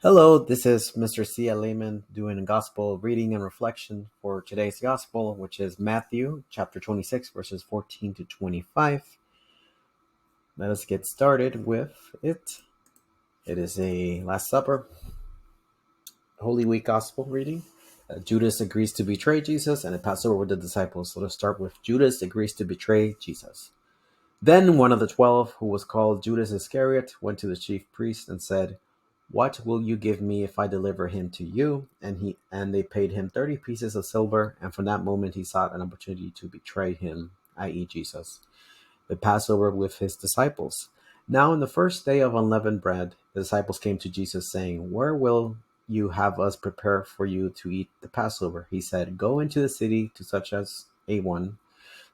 Hello, this is Mr. C. Lehman doing a gospel reading and reflection for today's gospel, which is Matthew chapter 26, verses 14 to 25. Let us get started with it. It is a Last Supper, Holy Week gospel reading. Judas agrees to betray Jesus and a Passover with the disciples. So let's start with Judas agrees to betray Jesus. Then one of the 12, who was called Judas Iscariot, went to the chief priest and said, "What will you give me if I deliver him to you?" And they paid him 30 pieces of silver, and from that moment he sought an opportunity to betray him, i.e. Jesus. The Passover with his disciples. Now in the first day of unleavened bread, the disciples came to Jesus saying, "Where will you have us prepare for you to eat the Passover?" He said, "Go into the city to such as a one,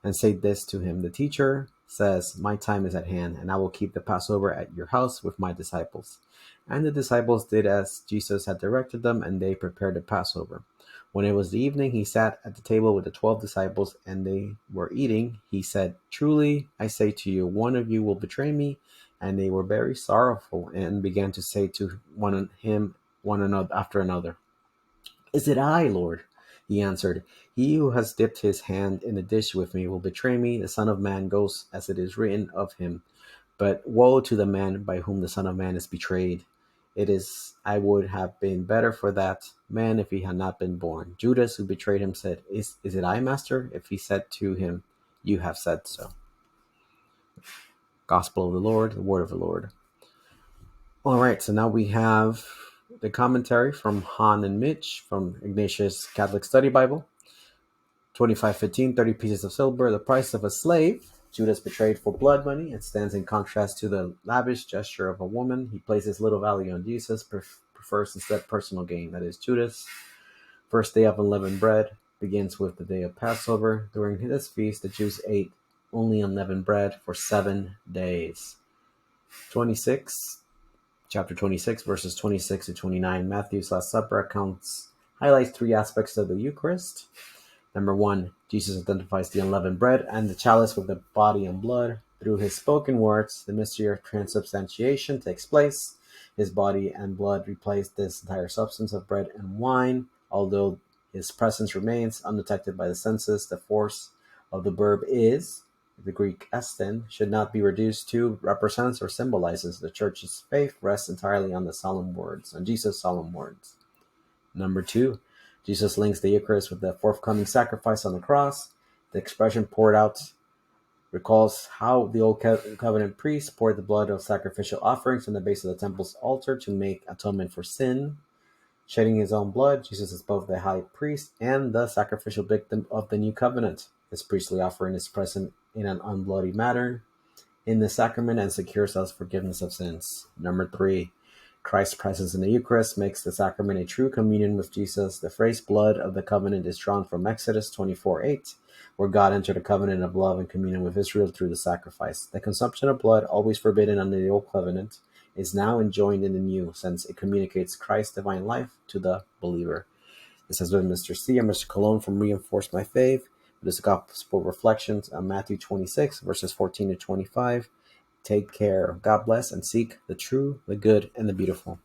and say this to him: The teacher says, my time is at hand, and I will keep the Passover at your house with my disciples." And the disciples did as Jesus had directed them, and they prepared the Passover. When it was the evening, he sat at the table with the 12 disciples, and they were eating. He said, "Truly, I say to you, one of you will betray me." And they were very sorrowful, and began to say to one another after another, "Is it I, Lord?" He answered, "He who has dipped his hand in the dish with me will betray me. The Son of Man goes as it is written of him. But woe to the man by whom the Son of Man is betrayed. I would have been better for that man if he had not been born." Judas, who betrayed him, said, Is it I, Master?" If he said to him, "You have said so." Gospel of the Lord, the word of the Lord. All right, so now we have the commentary from Han and Mitch from Ignatius Catholic Study Bible. 25:15, 30 pieces of silver, the price of a slave. Judas betrayed for blood money. It stands in contrast to the lavish gesture of a woman. He places little value on Jesus, prefers instead personal gain. That is Judas. First day of unleavened bread begins with the day of Passover. During this feast, the Jews ate only unleavened bread for 7 days. Chapter 26, verses 26 to 29. Matthew's Last Supper highlights three aspects of the Eucharist. Number one, Jesus identifies the unleavened bread and the chalice with the body and blood. Through his spoken words, the mystery of transubstantiation takes place. His body and blood replace this entire substance of bread and wine. Although his presence remains undetected by the senses, the force of the verb is, the Greek esten, should not be reduced to, represents, or symbolizes. The Church's faith rests entirely on Jesus' solemn words. Number two, Jesus links the Eucharist with the forthcoming sacrifice on the cross. The expression "poured out" recalls how the Old Covenant priests poured the blood of sacrificial offerings on the base of the temple's altar to make atonement for sin. Shedding his own blood, Jesus is both the high priest and the sacrificial victim of the new covenant. His priestly offering is present in an unbloody manner in the sacrament and secures us forgiveness of sins. Number three, Christ's presence in the Eucharist makes the sacrament a true communion with Jesus. The phrase "blood of the covenant" is drawn from Exodus 24:8, where God entered a covenant of love and communion with Israel through the sacrifice. The consumption of blood, always forbidden under the Old Covenant, is now enjoined in the New, since it communicates Christ's divine life to the believer. This has been Mr. C. and Mr. Cologne from Reinforce My Faith. This is Gospel Reflections on Matthew 26, verses 14 to 25. Take care. God bless, and seek the true, the good, and the beautiful.